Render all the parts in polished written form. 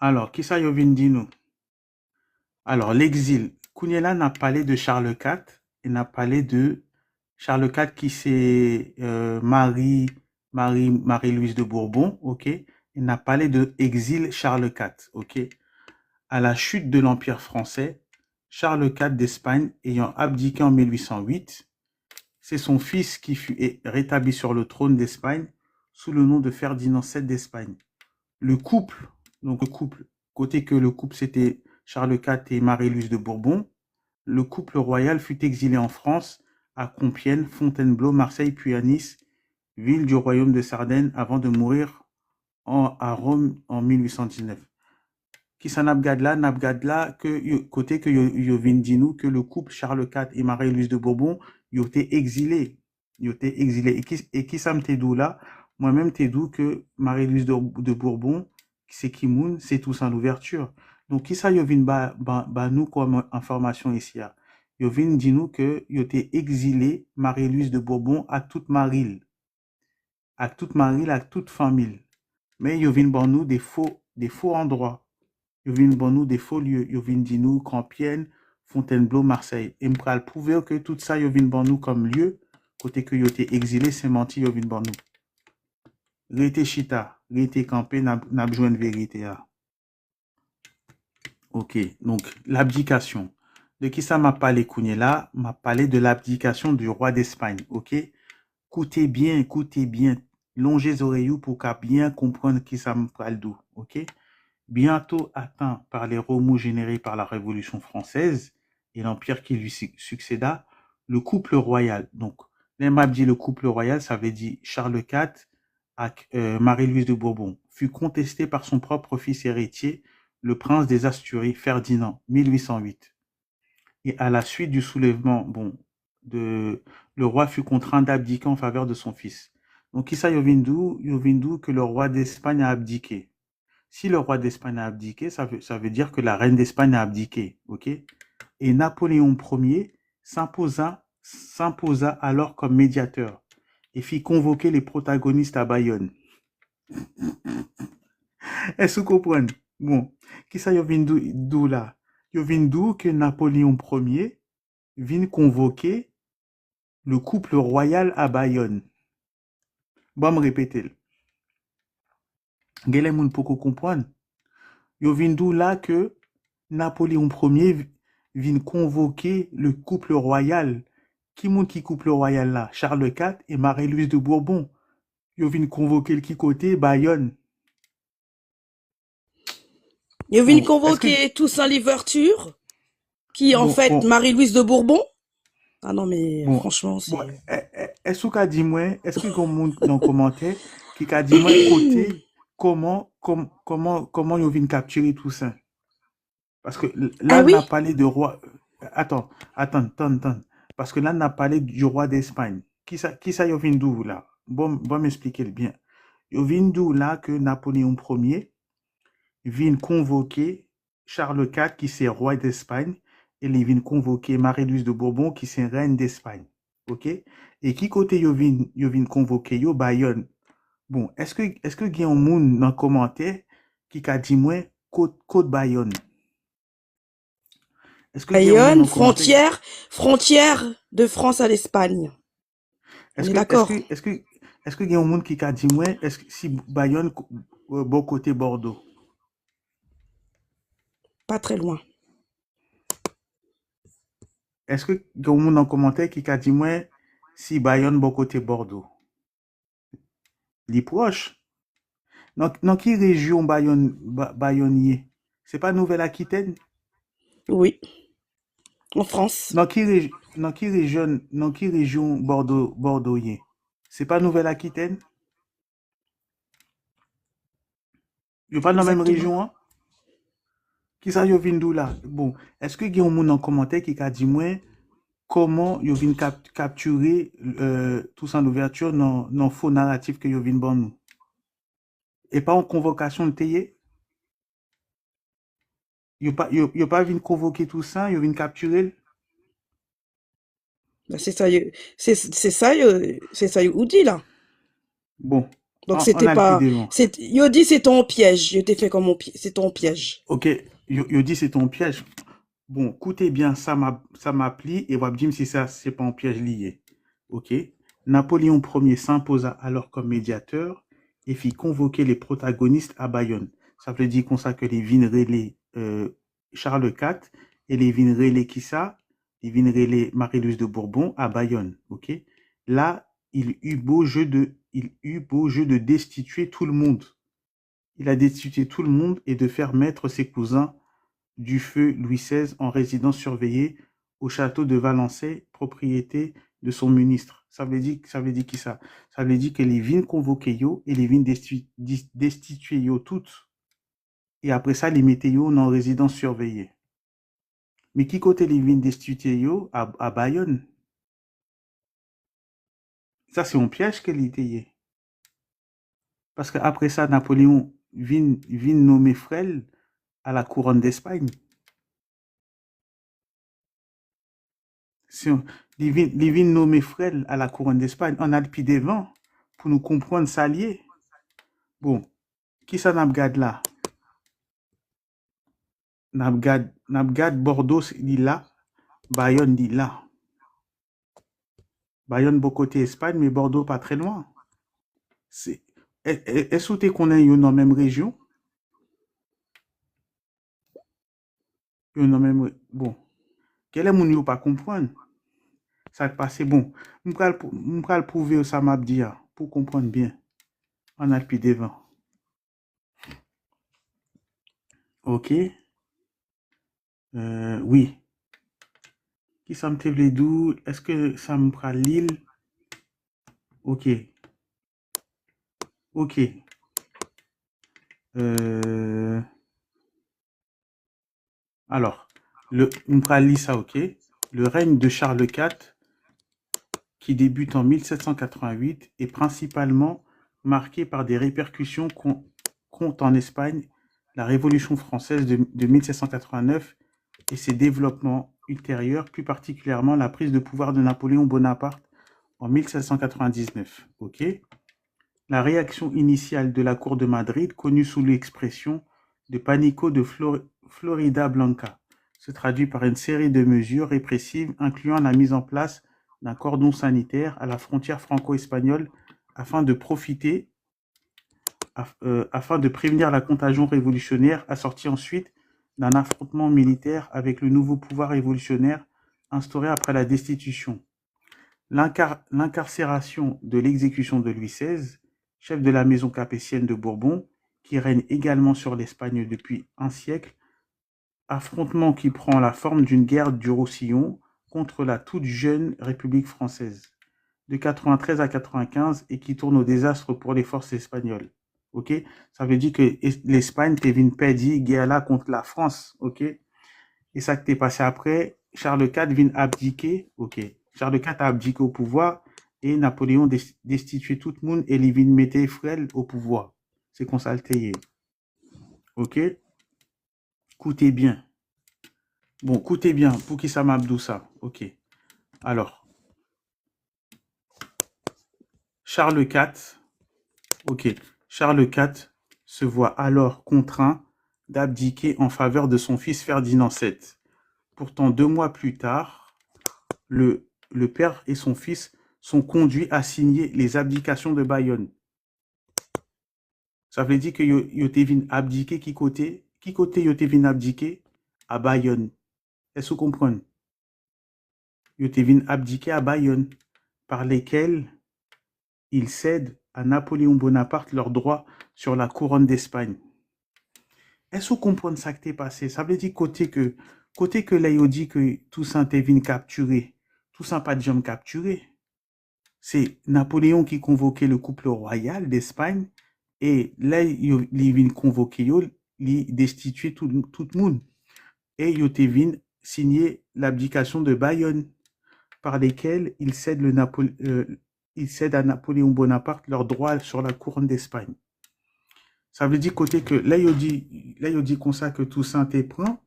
Alors, qui ça yo vin di nous? Alors, l'exil. Kougnela n'a parlé de Charles IV et n'a parlé de Charles IV qui c'est Marie-Louise de Bourbon, ok? Il n'a parlé de exil Charles IV, ok? À la chute de l'Empire français, Charles IV d'Espagne ayant abdiqué en 1808, c'est son fils qui fut rétabli sur le trône d'Espagne sous le nom de Ferdinand VII d'Espagne. Le couple, donc le couple, côté que le couple c'était Charles IV et Marie-Louise de Bourbon, le couple royal fut exilé en France, à Compiègne, Fontainebleau, Marseille puis à Nice, ville du royaume de Sardaigne, avant de mourir à Rome en 1819. Qui s'en Nabgadla, côté que yo vin di nous, que le couple Charles IV et Marie-Louise de Bourbon, yo été exilés. Yo été exilés. Et qui ça me t'est là? Moi-même t'ai d'où que Marie-Louise de Bourbon, c'est Kimoun, c'est tout en ouverture. Donc, qui ça yo vin ba nous comme information ici? Yo vin di nous que yo été exilé Marie-Louise de Bourbon à toute famille. Mais yo vin ban nous des faux endroits. Yo vin ban nous des faux lieux. Yo vin di nous Compiègne, Fontainebleau, Marseille. Et m'pral prouver que tout ça yo vin ban nous comme lieu, côté que yo été exilé, c'est menti yo vin ban nous. Rete chita, rete campé, n'a besoin de vérité. Ok, donc l'abdication. De qui ça m'a parlé Kougnela? M'a parlé de l'abdication du roi d'Espagne. Ok, écoutez bien, longez les oreilles pour qu'à bien comprendre qui ça me parle d'où. Ok, bientôt atteint par les remous générés par la Révolution française et l'empire qui lui succéda, le couple royal. Donc, les m'a dit le couple royal, ça veut dire Charles IV avec Marie-Louise de Bourbon, fut contesté par son propre fils héritier, le prince des Asturies, Ferdinand, 1808. Et à la suite du soulèvement, le roi fut contraint d'abdiquer en faveur de son fils. Donc, qui ça Yovindu, que le roi d'Espagne a abdiqué. Si le roi d'Espagne a abdiqué, ça veut dire que la reine d'Espagne a abdiqué, ok? Et Napoléon Ier s'imposa alors comme médiateur et fit convoquer les protagonistes à Bayonne. Est-ce que vous comprenez? Bon, qui ça yo vin d'où là? Yo vin d'où que Napoléon Ier vient convoquer le couple royal à Bayonne. Bon, me répéter. Gele moun pour comprendre. Yo vin d'où là que Napoléon Ier vient convoquer le couple royal. Qui moun qui couple royal là? Charles IV et Marie-Louise de Bourbon. Yo vient convoquer le qui côté Bayonne. Ils viennent Bon, est-ce que convoquer Toussaint Louverture, qui est en bon fait bon Marie-Louise de Bourbon. Ah non, mais bon franchement, bon c'est... est-ce que dit moi est-ce que comme moun dans commentaire qui a dit moi côté comment yo vient capturer tout ça? Parce que Ah là, on oui? a parlé de roi. Attends. Parce que là, on a parlé du roi d'Espagne. Qui ça, Yovindu, là? Bon, m'expliquer bien. Yovindu, là, que Napoléon Ier vient convoquer Charles IV, qui c'est roi d'Espagne, et il vient convoquer Marie-Louise de Bourbon, qui c'est reine d'Espagne. OK? Et qui côté Yovin convoquer, yo, Bayonne. Bon, est-ce que Guillaume Moun, dans le commentaire, qui a dit, moi, côte Bayonne? Est-ce que Guillaume Moun, Bayonne, dans le commentaire, frontière de France à l'Espagne. On est-ce est que, est-ce que, d'accord? est-ce que, est-ce que Guillaume Moun qui a dit, moi, est-ce que si Bayonne, bon côté Bordeaux? Pas très loin. Est-ce que Guillaume Moun, dans le commentaire, qui a dit, moi, si Bayonne, bon côté Bordeaux? Les proches. Dans qui région Bayonnier? C'est pas Nouvelle-Aquitaine? Oui, en France. Dans qui région Bordeauxien? C'est pas Nouvelle-Aquitaine? Yo pas dans la même Exactement. région, hein? Qui ça yo vin d'où là? Bon, est-ce que Guillaume Moun, dans le commentaire, qui a dit, moi, comment yo vin capturer tout ça en ouverture dans faux narratif que yo vin ban nous? Et pas en convocation de TY? Yo pas vin convoquer tout ça, yo vin capturer? Bah, c'est ça, c'est ça, c'est ça, Oudi, là. Bon, Donc On c'était a le pied pas, devant. yo dit c'est ton piège, je t'ai fait comme mon pied, c'est ton piège. Ok, yo dit c'est ton piège. Bon, écoutez bien, ça m'appli et va me dire si ça, c'est pas un piège lié. Ok. Napoléon Ier s'imposa alors comme médiateur et fit convoquer les protagonistes à Bayonne. Ça veut dire qu'on sait que les vins relais Charles IV et les vins relais qui ça, les vins relais Marie-Louise de Bourbon à Bayonne. Ok. Là, il eut beau jeu de destituer tout le monde. Il a destitué tout le monde et de faire mettre ses cousins du feu Louis XVI en résidence surveillée au château de Valençay, propriété de son ministre. Ça veut dire qui ça? Ça veut dire que les vignes convoquées yo et les vignes destituées yo toutes. Et après ça, les mettaient yo en résidence surveillée. Mais qui côté les vignes destituées yo à Bayonne? Ça, c'est un piège qu'elle était. Parce qu'après ça, Napoléon vient nommer Frel à la couronne d'Espagne. Si on, les vignes nommées Frel à la couronne d'Espagne, on a le pied devant pour nous comprendre ça lié. Bon, qui ça n'a pas là? N'a pas Bordeaux dit là, Bayonne dit là. Bayonne beau côté Espagne, mais Bordeaux pas très loin. Est-ce que qu'on est dans la même région? Bon, quel est mon niveau pas comprendre? Ça te passe bon. Je vais le prouver ça m'a dit pour comprendre bien. On a le pied devant. Ok. Oui. Qui ça me te d'où? Est-ce que ça me prend l'île? Ok. Ok. Alors, on prend lire ça, ok. Le règne de Charles IV, qui débute en 1788, est principalement marqué par des répercussions compte en Espagne la Révolution française de 1789 et ses développements ultérieurs, plus particulièrement la prise de pouvoir de Napoléon Bonaparte en 1799. Ok. La réaction initiale de la cour de Madrid, connue sous l'expression de Panico de Florida Blanca, se traduit par une série de mesures répressives incluant la mise en place d'un cordon sanitaire à la frontière franco-espagnole afin de prévenir la contagion révolutionnaire, assortie ensuite d'un affrontement militaire avec le nouveau pouvoir révolutionnaire instauré après la destitution. L'incarcération de l'exécution de Louis XVI, chef de la maison capétienne de Bourbon, qui règne également sur l'Espagne depuis un siècle, affrontement qui prend la forme d'une guerre du Roussillon contre la toute jeune République française, de 93 à 95 et qui tourne au désastre pour les forces espagnoles. Ok, ça veut dire que l'Espagne t'est venu perdre guerre là contre la France. Ok, et ça qui t'est passé après, Charles IV vient abdiquer. Ok, Charles IV a abdiqué au pouvoir et Napoléon destitué tout le monde et il vient mettre Frel au pouvoir. C'est qu'on s'alteye. Ok, écoutez bien. Bon, écoutez bien, pour qui ça m'abdou ça. Ok, alors, Charles IV, ok, Charles IV se voit alors contraint d'abdiquer en faveur de son fils Ferdinand VII. Pourtant, 2 mois plus tard, le père et son fils sont conduits à signer les abdications de Bayonne. Ça veut dire que yo te vin abdiquer qui côté yo te vin abdiquer à Bayonne. Est-ce que vous comprenez? Yo te vin abdiquer à Bayonne, par lesquels ils cèdent à Napoléon Bonaparte leurs droits sur la couronne d'Espagne. Est-ce que vous comprenez ça qui t'est passé? Ça veut dire côté que là, il dit que Toussaint est venu capturer. Toussaint pas de jambe capturé. C'est Napoléon qui convoquait le couple royal d'Espagne et là, il vient convoquer, il destituer tout le monde. Et il vient signer l'abdication de Bayonne par lesquels il cède à Napoléon Bonaparte leurs droits sur la couronne d'Espagne. Ça veut dire côté que là il dit comme ça que Toussaint est prend,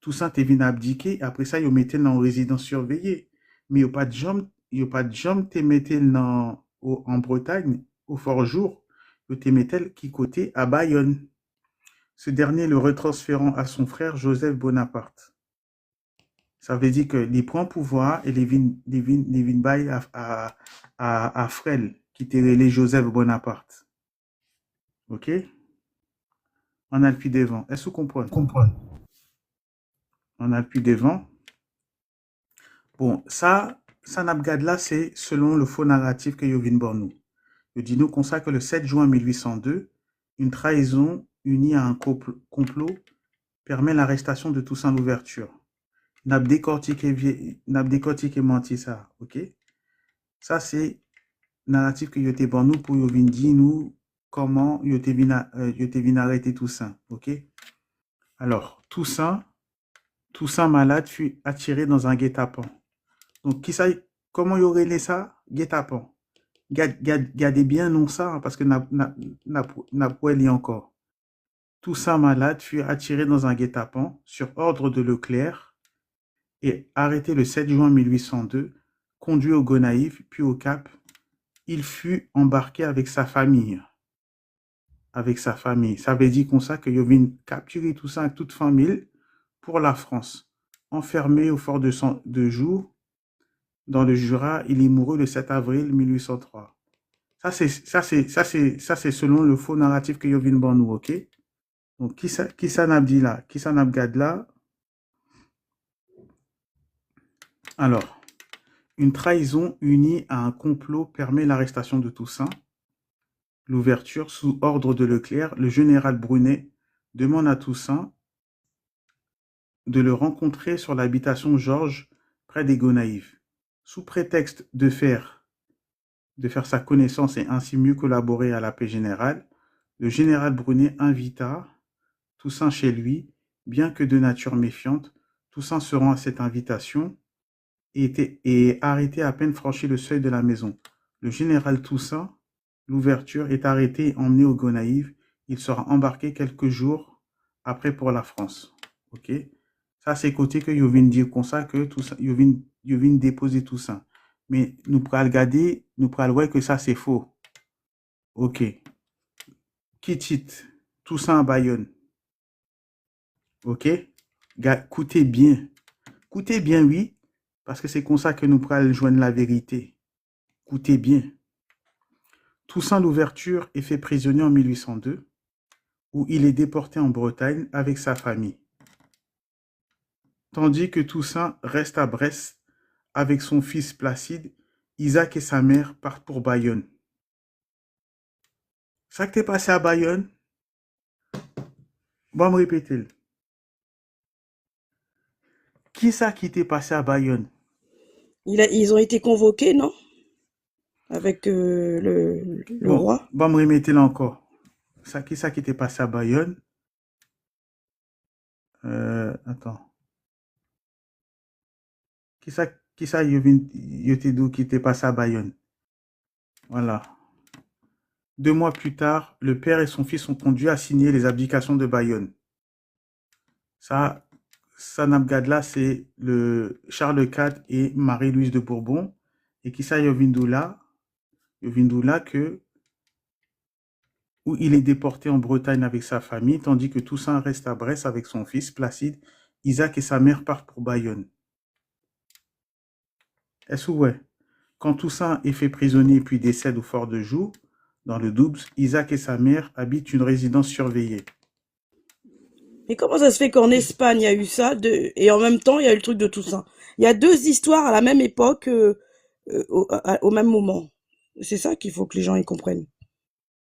Toussaint est venu abdiquer, après ça il mettait en résidence surveillée. Mais il n'y a pas de jambe te mettait en Bretagne au fort jour, le Témétel qui cotait à Bayonne. Ce dernier le retransférant à son frère Joseph Bonaparte. Ça veut dire que les prend pouvoir et les vin bail à frère qui était relé Joseph Bonaparte. OK? On a le puits devant. Est-ce que vous comprenez? On a le puits devant. Bon, ça n'a pas là, c'est selon le faux narratif que Yovin Bornou. Il dit nous consacre le 7 juin 1802, une trahison unie à un complot permet l'arrestation de Toussaint Louverture. N'a décortiqué menti ça, ok? Ça c'est narratif que yote bon nous pour Yovin dit nous comment yote vin arrêter Toussaint, ok? Alors Toussaint malade fut attiré dans un guet-apens. Donc comment y aurait ça? Guet-apens. Gardez bien non ça hein, parce que n'a pas li encore. Toussaint malade fut attiré dans un guet-apens sur ordre de Leclerc et arrêté le 7 juin 1802, conduit au Gonaïves puis au Cap. Il fut embarqué avec sa famille. Ça veut dire comme ça que Yovin capturé tout ça avec toute famille pour la France. Enfermé au fort de Joux dans le Jura, il est mouru le 7 avril 1803. Ça c'est selon le faux narratif que Yovin Bornou, ok? Donc qui ça n'a dit là? Qui ça n'a gade là? Alors, une trahison unie à un complot permet l'arrestation de Toussaint. L'ouverture sous ordre de Leclerc, le général Brunet demande à Toussaint de le rencontrer sur l'habitation Georges près des Gonaïves. Sous prétexte de faire sa connaissance et ainsi mieux collaborer à la paix générale, le général Brunet invita Toussaint chez lui, bien que de nature méfiante. Toussaint se rend à cette invitation et arrêté à peine franchi le seuil de la maison. Le général Toussaint, l'ouverture, est arrêté et emmené au Gonaïves. Il sera embarqué quelques jours après pour la France. Ok? Ça, c'est côté que Yovin dit comme ça, que Toussaint, Yovin déposer Toussaint. Mais nous pourrons regarder, nous pourrons voir que ça, c'est faux. Ok. Kitit, Toussaint à Bayonne. Ok? Écoutez bien. Écoutez bien, oui. Parce que c'est comme ça que nous pourrons joindre la vérité. Écoutez bien. Toussaint Louverture est fait prisonnier en 1802, où il est déporté en Bretagne avec sa famille. Tandis que Toussaint reste à Brest avec son fils Placide, Isaac et sa mère partent pour Bayonne. Ça que t'es passé à Bayonne? Bon, me répéter. Qui ça qui t'est passé à Bayonne? Ils ont été convoqués, non? Avec le roi. Bon, me remettez là encore. Qui ça qui t'est passé à Bayonne? Attends. Qui ça Yotedou qui t'est passé à Bayonne? Voilà. 2 mois plus tard, le père et son fils sont conduits à signer les abdications de Bayonne. Ça Nabgadla, c'est le Charles IV et Marie-Louise de Bourbon. Et qui ça Yovindoula que où il est déporté en Bretagne avec sa famille, tandis que Toussaint reste à Brest avec son fils Placide. Isaac et sa mère partent pour Bayonne. Est-ce que ouais? Quand Toussaint est fait prisonnier puis décède au fort de Joux, dans le Doubs, Isaac et sa mère habitent une résidence surveillée. Et comment ça se fait qu'en Espagne, il y a eu ça, et en même temps, il y a eu le truc de Toussaint? Il y a 2 histoires à la même époque, au même moment. C'est ça qu'il faut que les gens y comprennent.